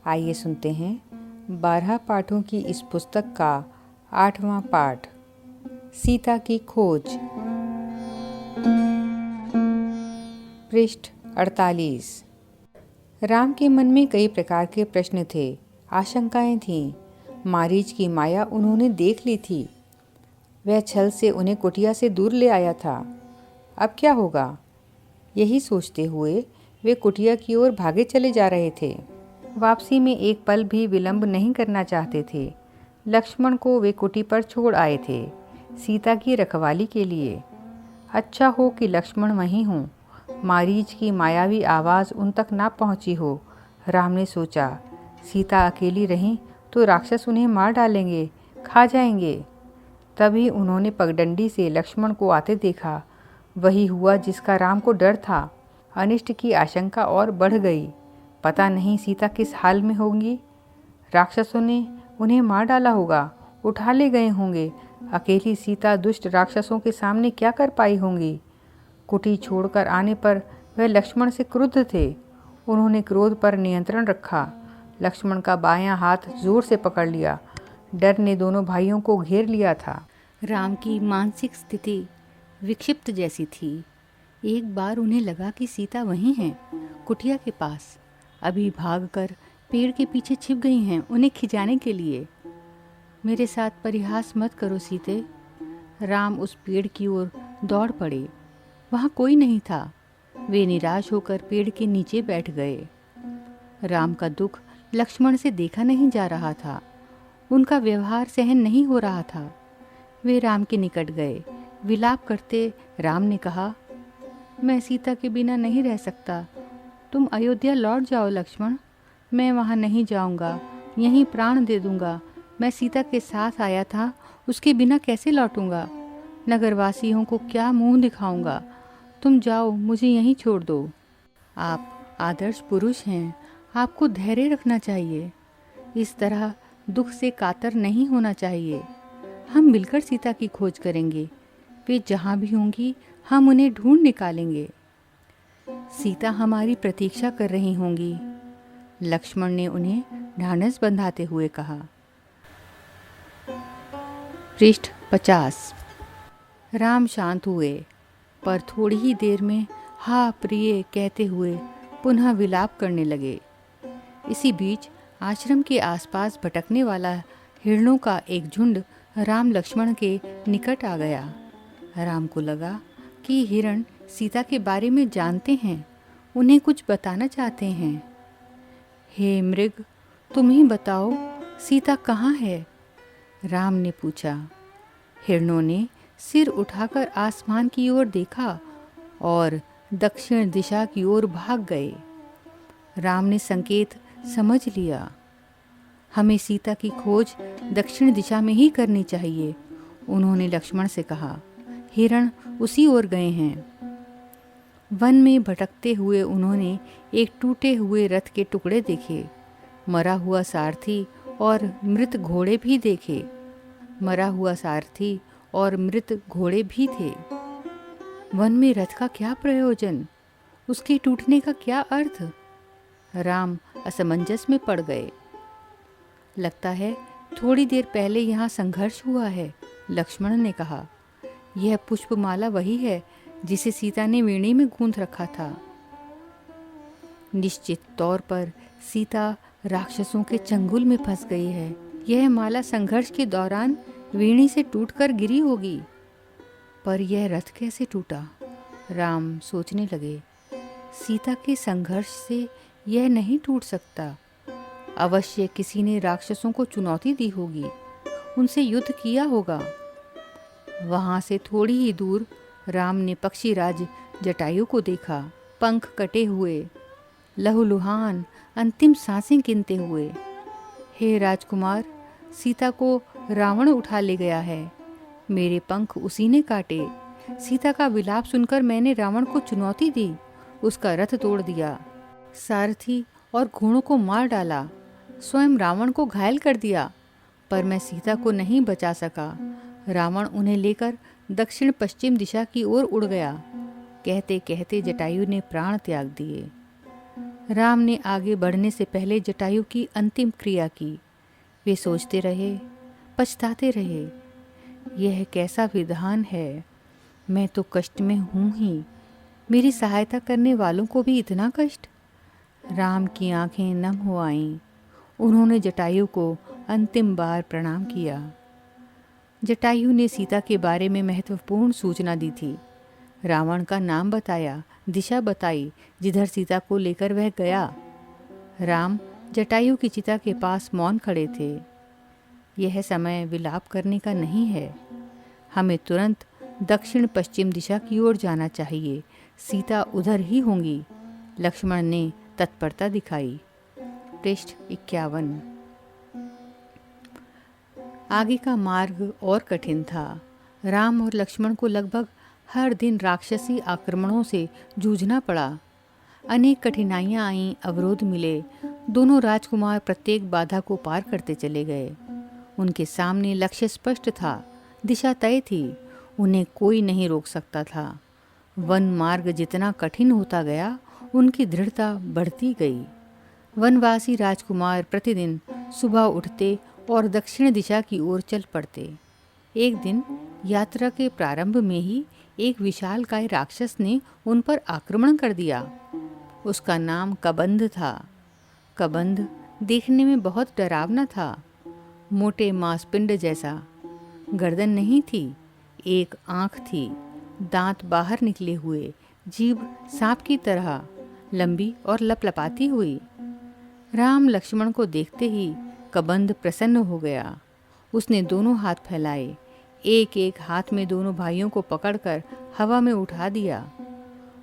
आइए सुनते हैं 12 पाठों की इस पुस्तक का 8वां पाठ, सीता की खोज। पृष्ठ 48। राम के मन में कई प्रकार के प्रश्न थे, आशंकाएं थीं। मारीच की माया उन्होंने देख ली थी। वह छल से उन्हें कुटिया से दूर ले आया था। अब क्या होगा? यही सोचते हुए वे कुटिया की ओर भागे चले जा रहे थे। वापसी में एक पल भी विलंब नहीं करना चाहते थे। लक्ष्मण को वे कुटी पर छोड़ आए थे, सीता की रखवाली के लिए। अच्छा हो कि लक्ष्मण वहीं हों, मारीच की मायावी आवाज़ उन तक ना पहुंची हो। राम ने सोचा, सीता अकेली रहीं तो राक्षस उन्हें मार डालेंगे, खा जाएंगे। तभी उन्होंने पगडंडी से लक्ष्मण को आते देखा। वही हुआ जिसका राम को डर था। अनिष्ट की आशंका और बढ़ गई। पता नहीं सीता किस हाल में होंगी। राक्षसों ने उन्हें मार डाला होगा, उठा ले गए होंगे। अकेली सीता दुष्ट राक्षसों के सामने क्या कर पाई होंगी। कुटी छोड़कर आने पर वह लक्ष्मण से क्रुद्ध थे। उन्होंने क्रोध पर नियंत्रण रखा। लक्ष्मण का बायां हाथ जोर से पकड़ लिया। डर ने दोनों भाइयों को घेर लिया था। राम की मानसिक स्थिति विक्षिप्त जैसी थी। एक बार उन्हें लगा कि सीता वहीं है, कुटिया के पास। अभी भागकर पेड़ के पीछे छिप गई हैं उन्हें खिंचाने के लिए। मेरे साथ परिहास मत करो सीते। राम उस पेड़ की ओर दौड़ पड़े। वहाँ कोई नहीं था। वे निराश होकर पेड़ के नीचे बैठ गए। राम का दुख लक्ष्मण से देखा नहीं जा रहा था। उनका व्यवहार सहन नहीं हो रहा था। वे राम के निकट गए। विलाप करते राम ने कहा, मैं सीता के बिना नहीं रह सकता। तुम अयोध्या लौट जाओ लक्ष्मण। मैं वहाँ नहीं जाऊँगा, यहीं प्राण दे दूँगा। मैं सीता के साथ आया था, उसके बिना कैसे लौटूंगा? नगरवासियों को क्या मुंह दिखाऊंगा? तुम जाओ, मुझे यहीं छोड़ दो। आप आदर्श पुरुष हैं, आपको धैर्य रखना चाहिए। इस तरह दुख से कातर नहीं होना चाहिए। हम मिलकर सीता की खोज करेंगे। वे जहाँ भी होंगी हम उन्हें ढूंढ निकालेंगे। सीता हमारी प्रतीक्षा कर रही होंगी, लक्ष्मण ने उन्हें ढांढस बंधाते हुए कहा। पृष्ठ 50। राम शांत हुए, पर थोड़ी ही देर में हा प्रिय कहते हुए पुनः विलाप करने लगे। इसी बीच आश्रम के आसपास भटकने वाला हिरणों का एक झुंड राम लक्ष्मण के निकट आ गया। राम को लगा कि हिरण सीता के बारे में जानते हैं, उन्हें कुछ बताना चाहते हैं। हे मृग, तुम ही बताओ, सीता कहाँ है? राम ने पूछा। हिरणों ने सिर उठाकर आसमान की ओर देखा और दक्षिण दिशा की ओर भाग गए। राम ने संकेत समझ लिया। हमें सीता की खोज दक्षिण दिशा में ही करनी चाहिए, उन्होंने लक्ष्मण से कहा। हिरण उसी ओर गए हैं। वन में भटकते हुए उन्होंने एक टूटे हुए रथ के टुकड़े देखे, मरा हुआ सारथी और मृत घोड़े भी देखे। मरा हुआ सारथी और मृत घोड़े भी थे। वन में रथ का क्या प्रयोजन? उसके टूटने का क्या अर्थ? राम असमंजस में पड़ गए। लगता है थोड़ी देर पहले यहाँ संघर्ष हुआ है, लक्ष्मण ने कहा। यह पुष्पमाला वही है जिसे सीता ने वीणी में गूंथ रखा था। निश्चित तौर पर सीता राक्षसों के चंगुल में फंस गई है। यह माला संघर्ष के दौरान वीणी से टूटकर गिरी होगी। पर यह रथ कैसे टूटा? राम सोचने लगे। सीता के संघर्ष से यह नहीं टूट सकता। अवश्य किसी ने राक्षसों को चुनौती दी होगी, उनसे युद्ध किया होगा। वहाँ से थोड़ी ही दूर राम ने पक्षीराज जटायु को देखा, पंख कटे हुए, लहूलुहान, अंतिम सांसें गिनते हुए। हे राजकुमार, सीता को रावण उठा ले गया है। मेरे पंख उसी ने काटे। सीता का विलाप सुनकर मैंने रावण को चुनौती दी, उसका रथ तोड़ दिया, सारथी और घोड़ों को मार डाला, स्वयं रावण को घायल कर दिया, पर मैं सीता को नहीं बचा सका। रावण उन्हें लेकर दक्षिण पश्चिम दिशा की ओर उड़ गया। कहते कहते जटायु ने प्राण त्याग दिए। राम ने आगे बढ़ने से पहले जटायु की अंतिम क्रिया की। वे सोचते रहे, पछताते रहे, यह कैसा विधान है, मैं तो कष्ट में हूँ ही, मेरी सहायता करने वालों को भी इतना कष्ट। राम की आंखें नम हो आईं। उन्होंने जटायु को अंतिम बार प्रणाम किया। जटायु ने सीता के बारे में महत्वपूर्ण सूचना दी थी। रावण का नाम बताया, दिशा बताई जिधर सीता को लेकर वह गया। राम जटायु की चिता के पास मौन खड़े थे। यह समय विलाप करने का नहीं है, हमें तुरंत दक्षिण पश्चिम दिशा की ओर जाना चाहिए, सीता उधर ही होंगी। लक्ष्मण ने तत्परता दिखाई। पृष्ठ 51। आगे का मार्ग और कठिन था। राम और लक्ष्मण को लगभग हर दिन राक्षसी आक्रमणों से जूझना पड़ा। अनेक कठिनाइयाँ आईं, अवरोध मिले। दोनों राजकुमार प्रत्येक बाधा को पार करते चले गए। उनके सामने लक्ष्य स्पष्ट था, दिशा तय थी, उन्हें कोई नहीं रोक सकता था। वन मार्ग जितना कठिन होता गया, उनकी दृढ़ता बढ़ती गई। वनवासी राजकुमार प्रतिदिन सुबह उठते और दक्षिण दिशा की ओर चल पड़ते। एक दिन यात्रा के प्रारंभ में ही एक विशालकाय राक्षस ने उन पर आक्रमण कर दिया। उसका नाम कबंध था। कबंध देखने में बहुत डरावना था, मोटे मांसपिंड जैसा। गर्दन नहीं थी, एक आंख थी, दांत बाहर निकले हुए, जीभ सांप की तरह लंबी और लपलपाती हुई। राम लक्ष्मण को देखते ही कबंध प्रसन्न हो गया। उसने दोनों हाथ फैलाए, एक एक हाथ में दोनों भाइयों को पकड़कर हवा में उठा दिया।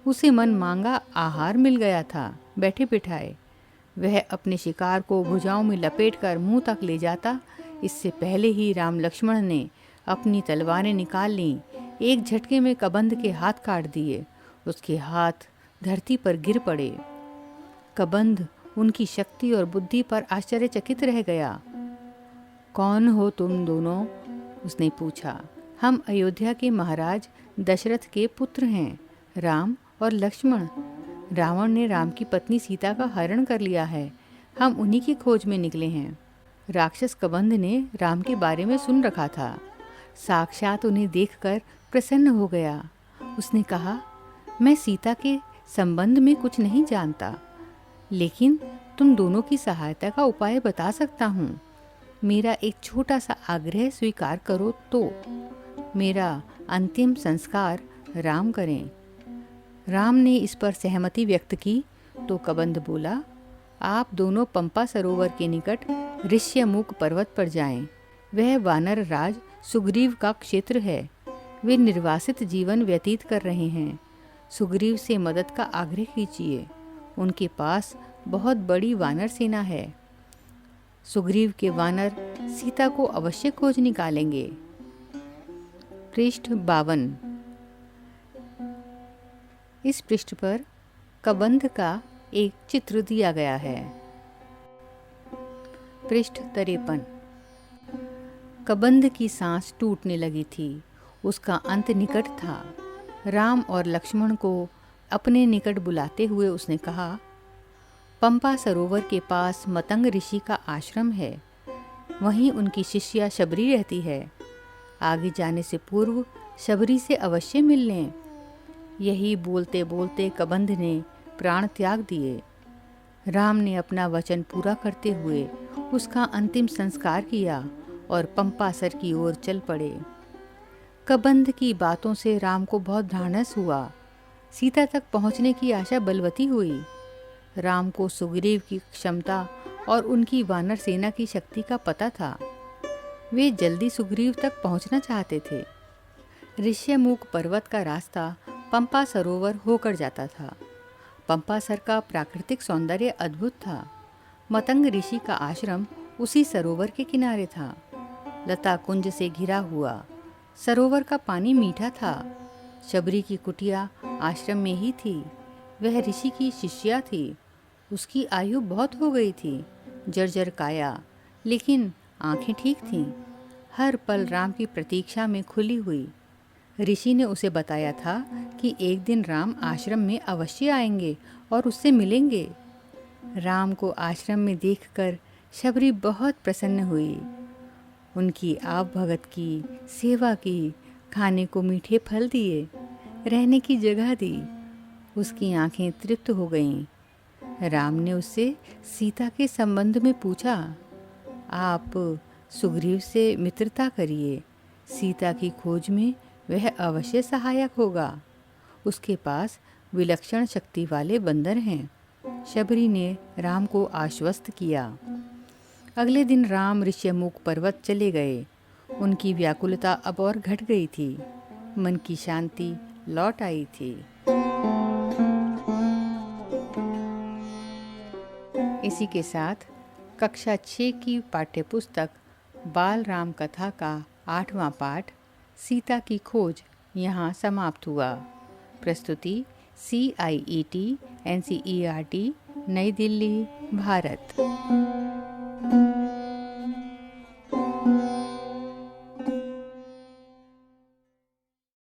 उसे मन मांगा आहार मिल गया था। बैठे बिठाए वह अपने शिकार को भुजाओं में लपेटकर मुंह तक ले जाता। इससे पहले ही राम लक्ष्मण ने अपनी तलवारें निकाल लीं। एक झटके में कबंध के हाथ काट दिए। उसके हाथ धरती पर गिर पड़े। कबंध उनकी शक्ति और बुद्धि पर आश्चर्यचकित रह गया। कौन हो तुम दोनों? उसने पूछा। हम अयोध्या के महाराज दशरथ के पुत्र हैं, राम और लक्ष्मण। रावण ने राम की पत्नी सीता का हरण कर लिया है, हम उन्हीं की खोज में निकले हैं। राक्षस कबंध ने राम के बारे में सुन रखा था, साक्षात उन्हें देखकर प्रसन्न हो गया। उसने कहा, मैं सीता के संबंध में कुछ नहीं जानता, लेकिन तुम दोनों की सहायता का उपाय बता सकता हूँ। मेरा एक छोटा सा आग्रह स्वीकार करो तो मेरा अंतिम संस्कार राम करें। राम ने इस पर सहमति व्यक्त की तो कबंध बोला, आप दोनों पंपा सरोवर के निकट ऋष्यमुख पर्वत पर जाएं। वह वानर राज सुग्रीव का क्षेत्र है। वे निर्वासित जीवन व्यतीत कर रहे हैं। सुग्रीव से मदद का आग्रह कीजिए। उनके पास बहुत बड़ी वानर सेना है। सुग्रीव के वानर सीता को अवश्य खोज निकालेंगे। पृष्ठ 52। इस पृष्ठ पर कबंध का एक चित्र दिया गया है। पृष्ठ 53। कबंध की सांस टूटने लगी थी। उसका अंत निकट था। राम और लक्ष्मण को अपने निकट बुलाते हुए उसने कहा, पंपा सरोवर के पास मतंग ऋषि का आश्रम है। वहीं उनकी शिष्या शबरी रहती है। आगे जाने से पूर्व शबरी से अवश्य मिल लें। यही बोलते बोलते कबंध ने प्राण त्याग दिए। राम ने अपना वचन पूरा करते हुए उसका अंतिम संस्कार किया और पंपासर की ओर चल पड़े। कबंध की बातों से राम को बहुत ढाढ़स हुआ। सीता तक पहुंचने की आशा बलवती हुई। राम को सुग्रीव की क्षमता और उनकी वानर सेना की शक्ति का पता था। वे जल्दी सुग्रीव तक पहुंचना चाहते थे। ऋष्यमुख पर्वत का रास्ता पंपा सरोवर होकर जाता था। पंपासर का प्राकृतिक सौंदर्य अद्भुत था। मतंग ऋषि का आश्रम उसी सरोवर के किनारे था। लता कुंज से घिरा हुआ सरोवर का पानी मीठा था। शबरी की कुटिया आश्रम में ही थी। वह ऋषि की शिष्या थी। उसकी आयु बहुत हो गई थी, जर्जर काया, लेकिन आंखें ठीक थीं। हर पल राम की प्रतीक्षा में खुली हुई। ऋषि ने उसे बताया था कि एक दिन राम आश्रम में अवश्य आएंगे और उससे मिलेंगे। राम को आश्रम में देखकर शबरी बहुत प्रसन्न हुई। उनकी आप भगत की, सेवा की, खाने को मीठे फल दिए, रहने की जगह दी। उसकी आंखें तृप्त हो गईं। राम ने उससे सीता के संबंध में पूछा। आप सुग्रीव से मित्रता करिए, सीता की खोज में वह अवश्य सहायक होगा। उसके पास विलक्षण शक्ति वाले बंदर हैं। शबरी ने राम को आश्वस्त किया। अगले दिन राम ऋष्यमुख पर्वत चले गए। उनकी व्याकुलता अब और घट गई थी। मन की शांति लौट आई थी। इसी के साथ कक्षा 6 की पाठ्यपुस्तक बाल राम कथा का 8वां पाठ सीता की खोज यहाँ समाप्त हुआ। प्रस्तुति CIET NCERT नई दिल्ली, भारत।